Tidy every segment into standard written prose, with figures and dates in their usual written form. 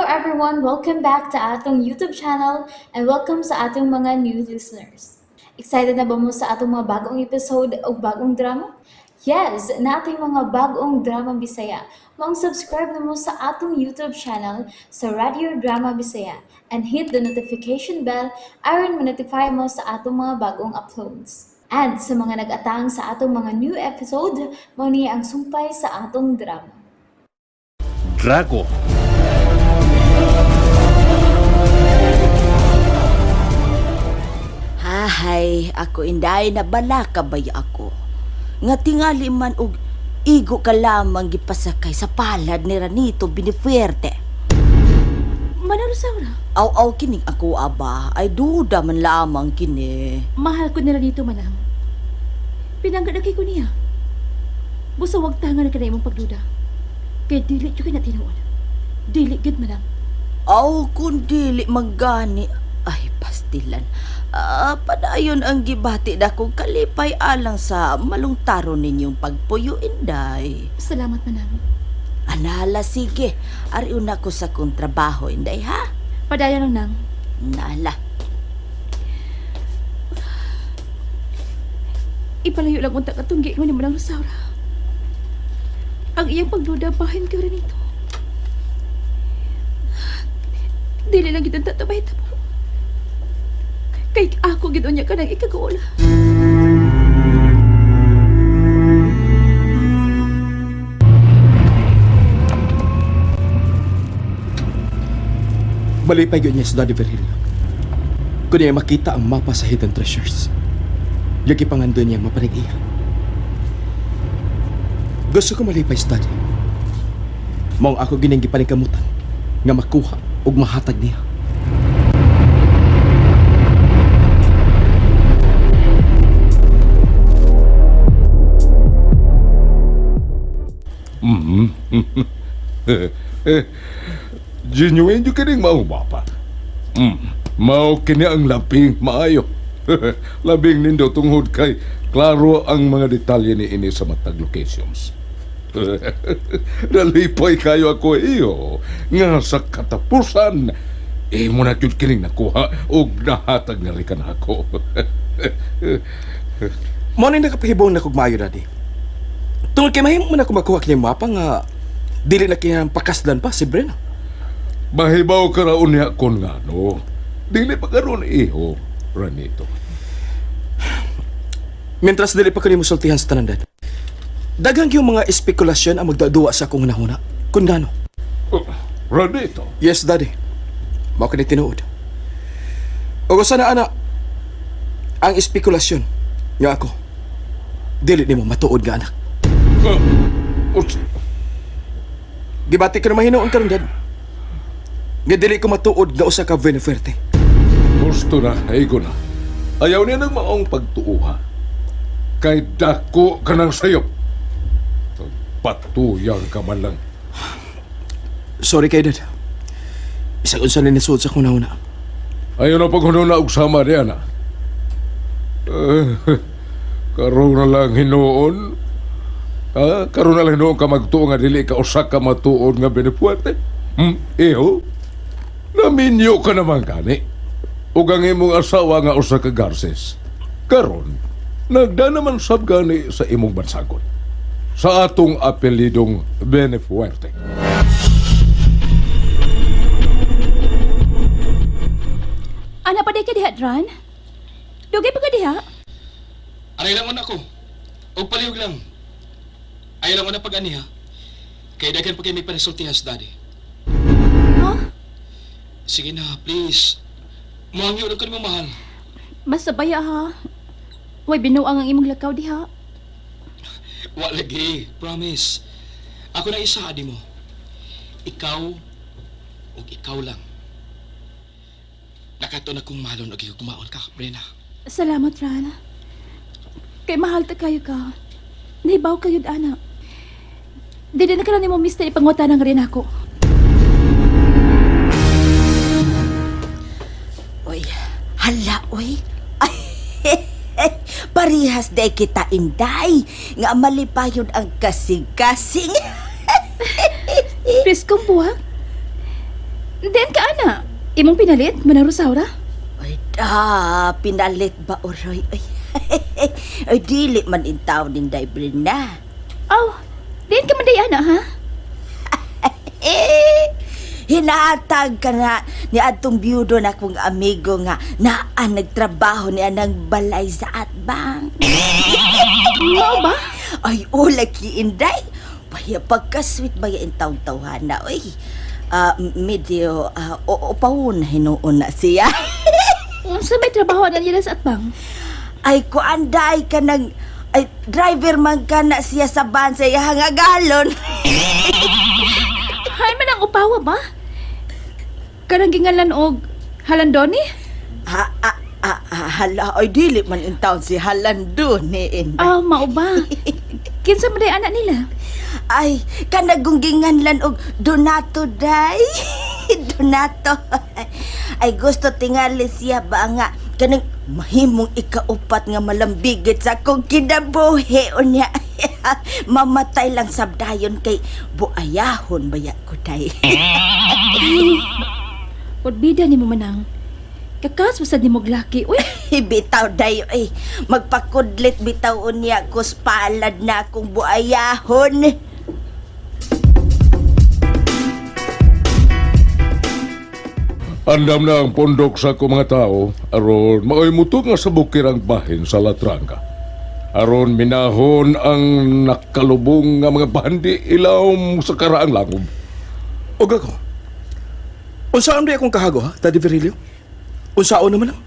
everyone, welcome back to atong YouTube channel and welcome sa atong mga new listeners. Excited na ba mo sa atong mga bagong episode o bagong drama? Yes, na ating mga bagong drama Bisaya. Subscribe na mo sa atong YouTube channel sa Radio Drama Bisaya and hit the notification bell aron ma-notify mo sa atong mga bagong uploads. And sa mga nag-atang sa atong mga new episode, mo niya ang sumpay sa atong drama. Drago. Hahay, ako inday na bala ka bay ako. Nga tingali man og igo ka lamang gipasakay sa palad ni Ranito Binifuerte. Manalo Saura, Aw-aw kining ako aba, ay duda man lamang kini. mahal ko nila dito manang. Pinanggadagay ko niya. Busa wag tangan na kanay mong pagduda. Kaya dili ko na tinuod. Dili gid manang. Aw kung dili magani. Ay pastilan. Padayon ang gibati da kong kalipay alang sa malungtaro ninyong pagpuyo inday. Salamat manang. Anala sige, ariun ako sa kong trabaho inday ha. Padayon lang nang. Nala. Ipalayo lang unta katunggi mo ni Manang Rosaura. Ang iyang pagduda bahin ka rin ito. Dili lang kitang tatabay mo. Kay ako gito niya ka nang ikagaula. Malipay yun niya sa Daddy Virgilio. Kung niya makita ang mapa sa hidden treasures, yung ipangando niya mapanig iya. Gusto ko malipay sa Daddy. Maong ako gining gipaningkamutan nga makuha ug mahatag niya. Genuine yung kining maong bapa. Mao kini ang labing maayo. Labing nindo tungod kay klaro ang mga detalye ni ini sa matag locations. Nalipay kayo ako iyo nga sa katapusan mo na yun kining nakuha og nahatag na rin ka na ako. Mo na nakapahibong na kog maayo, Daddy. Tungod kay mahimo man ako makuha kini mapa nga dili na kiyang pakasdan pa si Brena. Mahibaw ka raon niya kon nga no. Dili pa karon iho, Ranito. Mientras dili pa kani musultihan sa tanan, Dad. Daghang yung mga espekulasyon ang magdaduwa sa akong nahuna. Kun gano? Ranito? Yes, Daddy. Mao kani tinuod. O sana ana ang espekulasyon nga ako dili nimo matuod nga anak. Gibati ka na mahinoon karon, Dad. Nga dili ko matuod nga usa ka Binifuerte. Gusto na, aigo na. Ayaw niya ng maong pagtuuha. Kay dako ka ng sayop. Patuyang ka man lang. Sorry kay Dad. Isang unsa na nisuod sa kuna-una. Ayaw na paghunong na og sama diyan na. Karoon na lang hinoon. Karoon na lang hinoon ka magtuo nga dili ka usa ka matuod nga Binifuerte. Iho? Naminyo ka naman gani. Ug ang imong asawa nga usa ka Garces. Karon, nagda naman sab gani sa imong bansagon. Sa atong apelidong Binifuerte. Ana pa di ka diha, Dran? Dugay pa ka diha? Aray lang man ako. O palihog lang. Ayaw lang man na pag-ani ha. Kaya daghan pa kayo may panisultihan sa daddy. Ha? Sige na, please. Muhangyo lang ka naman mahal. Basta baya ha. Way binuang ang imong lakaw diha. Wa lagi, promise. Ako na isa, adi mo. Ikaw, o ikaw lang. Nakato na kong malon o kumaon ka, Brena. Salamat, Ran. Kay mahal ta kayo ka. Nahibaw kayo, ana. Dili na ka lang ni mo mister ipangutanan rin ako. Oy, hala oy. Ay, parihas day kita inday nga malipayod ang kasing-kasing. Preskong buwak? Imong pinalit, Manang Rosaura? Ay, pinalit ba, Oroy? Ay, ay, dili man in town din Daibril na. Aw, diin ka man dayana, ha? Hinatag ka na ni atong biyudo na kong amigo nga naan nagtrabaho niya ng balay sa atbang. Mao ba? Ay, laki inday. Baya pagka-sweet baya in taw-tawhan na. Uy, medyo upawon hinuon na siya. Sa may trabaho na nila sa atbang? Ay, kuanday ka ng... Ay, driver man ka na siya sa van sa iyang nga galon. Hay man ang upawa ba? Karang gingalan og halandoni? Hala, ay dili man in town si Halando ni Inday. Ah, mao ba? Kinsa man day anak nila? Ay, kanagunggingan lan og Donato day. Donato. Ay gusto tingali siya ba nga kanang mahimong ikaupat nga malambigit sa akong kinabuhi unya. Mamatay lang sabdayon kay buayahon baya ko day. Podbida ni mo Manang. Kakas wasad ni mo glaki. Uy, Bitaw dayo ay magpakudlit bitaw unya kus palad na akong buayahon. Andam na ang pondok sa akong mga tao, aron maoy muto nga sa bukirang bahin sa Latranga. Aron minahon ang nakalubong nga mga bandi ilawom sa karaang langob. Og ako. Unsaan di akong kahago ha, Daddy Virilio? Unsaon naman ang?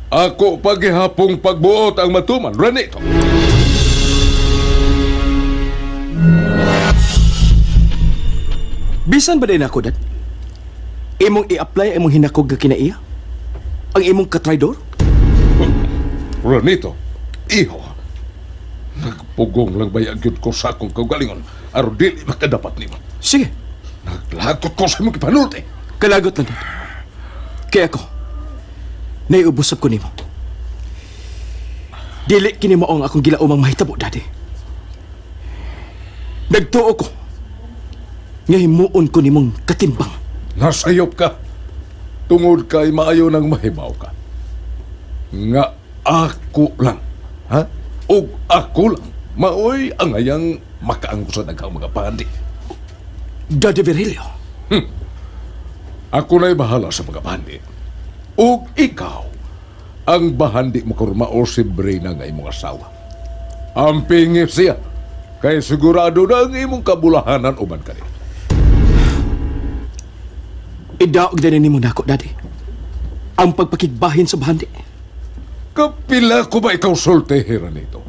Ako paghihapong pagbuot ang matuman, Renito. Bisan ba din ako, Dad? Imong i-apply imong hinakog nga kinaiya? Ang imong katraidor? Renito, iho. Nagpugong lang bayag yun ko sa akong kaugalingon, aron dili makadapat nimo. Sige, Naglagot ko sa imong kipanulti. kalagot lang, Dad. Kaya ako, naiubusap ko nimo. Dili kini mao ang akong gilaumang mahitabo, Daddy. Nagtuo ko nga himuon ko nimong katimbang. Nasayop ka. Tungod kay maayo nang mahibaw ka. Nga ako lang. Ha? O ako lang. Maoy ang ayang makaangkusan ang mga pandi. Daddy Virilio, Ako na'y bahala sa mga bandi. O ikaw, ang bahandi mo kurmao si Brina nga imong asawa. Ang pingit siya. Kay sigurado na ang imong kabulahanan uban ka rin. idaog din nimo nako, Daddy. Ang pagpakigbahin sa bahandi. Kapila ko ba ikaw soltehera nito?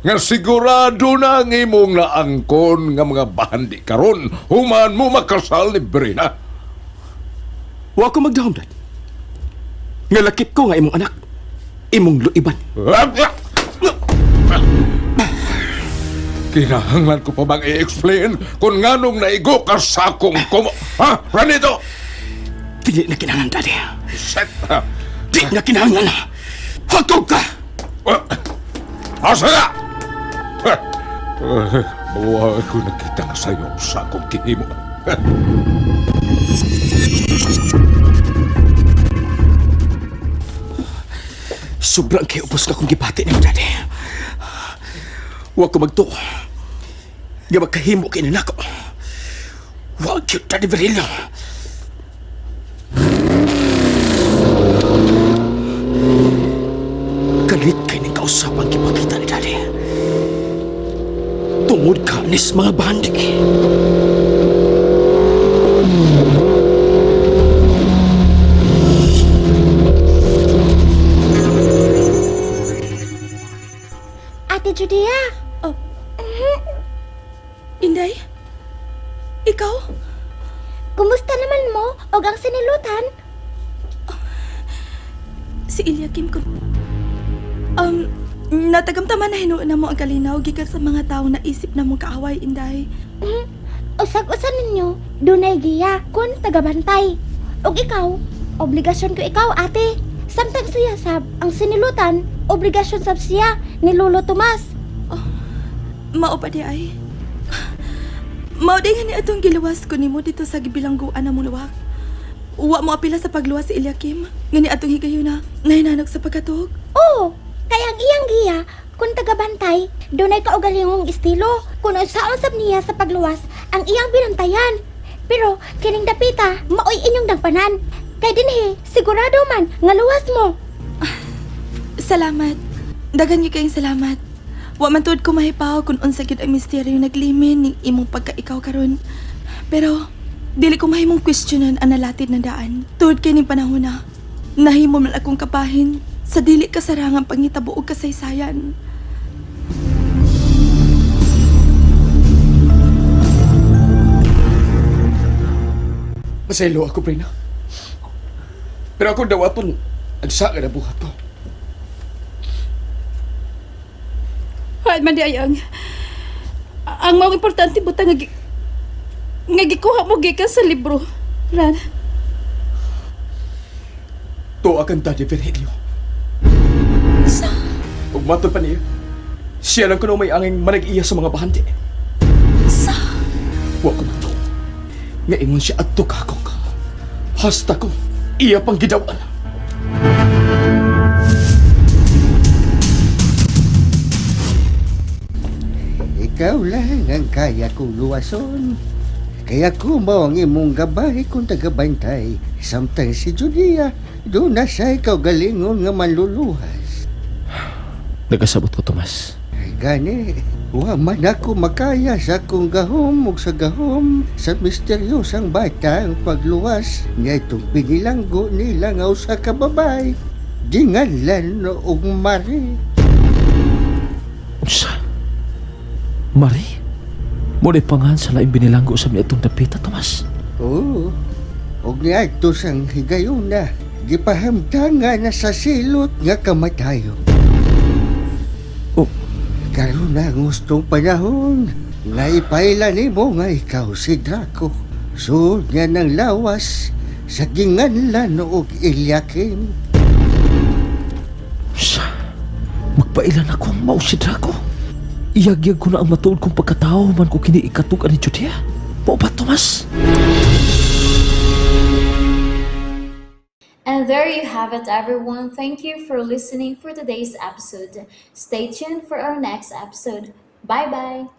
Nga sigurado na ang imong naangkon nga mga bahandi karon human mo makasal ni Brina. Wa ko magdahom, Dad. Nga lakip ko nga imong anak. Imong luiban. Kinahanglan ko pa bang i-explain kung nganong naigo ka sa akong kumo... Ha? Ranito! Dili na kinahanglan, Daddy. Set! Ha? Di na kinahanglan. Hakog ka! Asa na! Bawa ko nakita nga sa'yo sa akong kihimo. Sobrang kayupos ka kung gipati ni mo, Daddy. Huwag ko magtuo. Nga magkahimo kinanako. Huwag yun, Daddy Virilio. Kalit kayo ng kausapang kipakita ni Daddy. Tungod ka nis mga bandi. Ate Judea, Inday? Ikaw? kumusta naman mo og ang sinilutan? Si Eliakim ko. Natagamtaman na hinuon na mo ang kalinaw gikan sa mga tao na isip na mong kaaway, Inday. Usag-usan ninyo, dunay giya kun tagabantay. Og ikaw, obligasyon ko ikaw, ate. Samtang siya sab ang sinilutan, obligasyon sab siya ni Lolo Tomas. Mao pa di ay. Mao di nga ni atong giluwas ko nimo dito sa gibilangguan na mong luwak. Uwa mo apila sa pagluwas si Eliakim. Ngani atong higayon na nahinanok sa pagkatuog. Oo, kaya ang iyang giya, kung tagabantay, dunay kaugalingong estilo. Kung unsaon sab niya sa pagluwas, ang iyang binantayan. Pero kining dapita, maoy inyong dangpanan. Kay dinhi, sigurado man nga luwas mo. Salamat. Dagan niyo kayong salamat. Wa man tuod ko mahipaw kung unsa gyud ang misteryo naglimin ning imong pagkaikaw karon. Pero dili ko mahimong questionan ang nalatid na daan. Tuod kay ning panahon na nahimo man akong kapahin sa dili kasarangang pangitabo og kasaysayan. Masaylo ako, Prina. Pero ako dawaton, agsa ka na buhat ko. Haad man di ayang. Ang mga importante buta nga gikuha mo gikan sa libro. Ran. To akan ta di Virgilio. Ug matod pa niya, siya lang kuno may angin manag-iya sa mga bahandi. Wa ko mato. Nga ingon siya adto kakong ka. Hasta ko, iya pang gidawan. Ikaw lang ang kaya kong luwason. Kaya ko mo ang imong gabay kung tagabantay. Samtang si Julia, doon na siya ikaw galingon nga manluluhas. Nagasabot ko, Tomas. Ay gani, wa man ako makaya sa akong gahom ug sa gahom sa misteryosang bata ang pagluwas nga itong binilanggo nila nga usa ka babay. Dinganlan og Mari. Unsa? Mari? Muli pangan sa laing binilanggo sa mi itong dapita, Tomas. Oo, og niadto sang higayon na, gipahamtangan na sa silot nga kamatayon. Oh. Karon na ang gustong panahon, naipailan nimo nga ikaw si Draco. Suod nga ng lawas sa ginganlan og Eliakim. Unsa? Magpailan ako ang mao si Draco. Iyagyag ko na ang matuod kong pagkatao man ko kini ikatugan ni Judia. Mao ba, Tomas? And there you have it, everyone. Thank you for listening for today's episode. Stay tuned for our next episode. Bye bye.